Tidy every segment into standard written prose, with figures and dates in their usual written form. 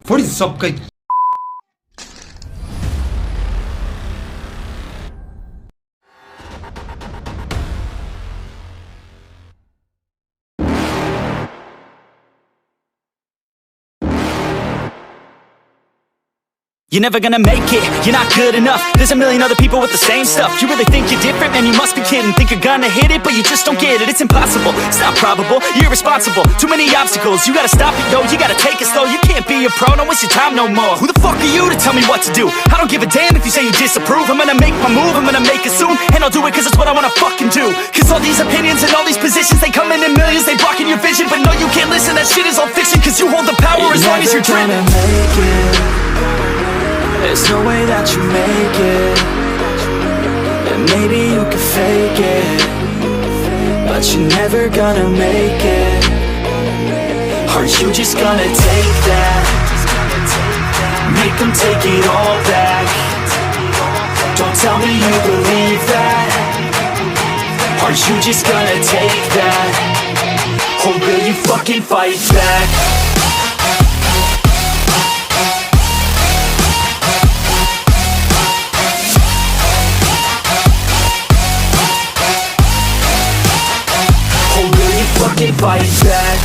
What is up, guys? You're never gonna make it, you're not good enough. There's a million other people with the same stuff. You really think you're different? Man, you must be kidding. Think you're gonna hit it, but you just don't get it. It's impossible, it's not probable, you're irresponsible. Too many obstacles, you gotta stop it, yo. You gotta take it slow, you can't be a pro. Don't waste your time no more. Who the fuck are you to tell me what to do? I don't give a damn if you say you disapprove. I'm gonna make my move, I'm gonna make it soon. And I'll do it cause it's what I wanna fucking do. Cause all these opinions and all these positions, they come in millions, they blocking your vision. But no, you can't listen, that shit is all fiction. Cause you hold the power as long as you're dreaming. There's no way that you make it. And maybe you can fake it, but you're never gonna make it. Are you just gonna take that? Make them take it all back. Don't tell me you believe that. Are you just gonna take that? Or will you fucking fight back? Fucking fight back.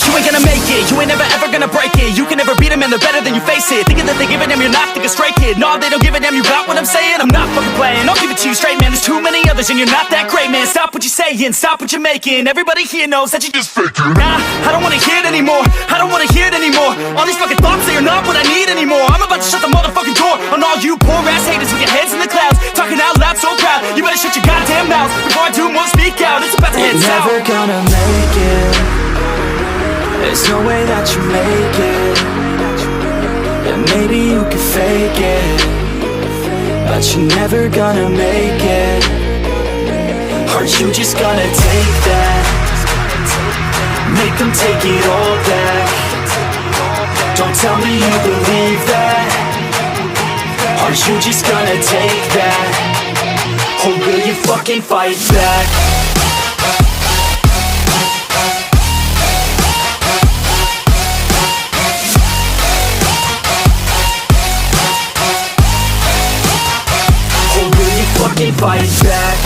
You ain't gonna make it, you ain't never ever gonna break it. You can never beat them and they're better than you face it. Thinking that they give a damn, you're not thinking straight, kid. No, they don't give a damn, you got what I'm saying? I'm not fucking playing, I'll give it to you straight, man. There's too many others and you're not that great, man. Stop what you're saying, stop what you're making. Everybody here knows that you just faking. Nah, I don't wanna hear it anymore, I don't wanna hear it anymore. All these fucking thoughts, they are not what I need anymore. I'm about to shut the motherfucking door on all you poor ass haters with your heads in the clouds, talking out loud so proud. You better shut your goddamn mouth before I do more speak out. It's about to head south. You're never gonna make it. There's no way that you make it. And maybe you can fake it, but you're never gonna make it. Are you just gonna take that? Make them take it all back. Don't tell me you believe that. Are you just gonna take that? Or will you fucking fight back? Fucking fight back.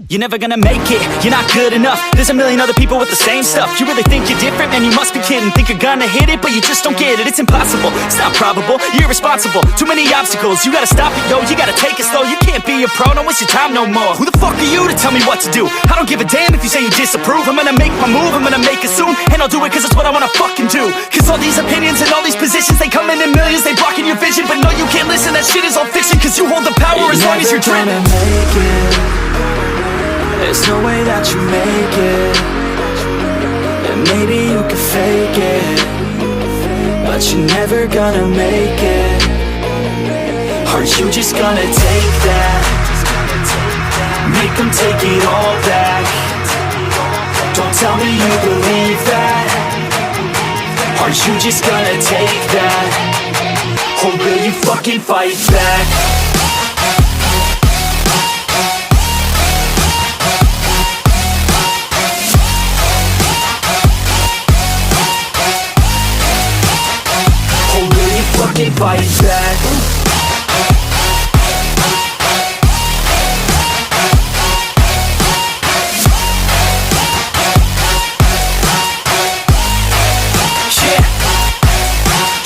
You're never gonna make it, you're not good enough. There's a million other people with the same stuff. You really think you're different? Man, you must be kidding. Think you're gonna hit it, but you just don't get it. It's impossible, it's not probable, you're irresponsible. Too many obstacles, you gotta stop it, yo. You gotta take it slow, you can't be a pro. Don't waste your time no more. Who the fuck are you to tell me what to do? I don't give a damn if you say you disapprove. I'm gonna make my move, I'm gonna make it soon. And I'll do it cause it's what I wanna fucking do. Cause all these opinions and all these positions, they come in millions, they blocking your vision. But no, you can't listen, that shit is all fiction. Cause you hold the power as long as you're dreaming. There's no way that you make it. And maybe you can fake it, but you're never gonna make it. Are you just gonna take that? Make them take it all back. Don't tell me you believe that. Are you just gonna take that? Or will you fucking fight back? Fucking fight back. Yeah.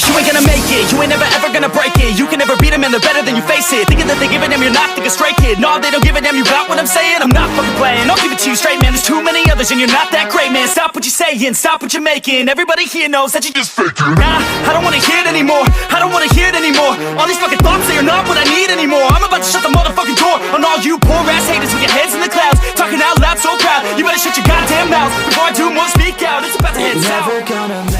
You ain't gonna make it, you ain't never ever gonna break it. You can never beat him man, they're better than you, face it. Thinking that they give a damn, you're not, think a stray kid. No, they don't give a damn, you got what I'm saying? I'm not fucking playing, I'll give it to you straight, man. There's too many others and you're not that great, man. Stop what you're saying, stop what you're making. Everybody here knows that you just faking. Nah, I don't wanna hear it anymore, I don't wanna hear it anymore. All these fucking thoughts, they are not what I need anymore. I'm about to shut the motherfucking door on all you poor ass haters with your heads in the clouds, talking out loud so proud. You better shut your goddamn mouth before I do more, speak out. It's about to head south. Never gonna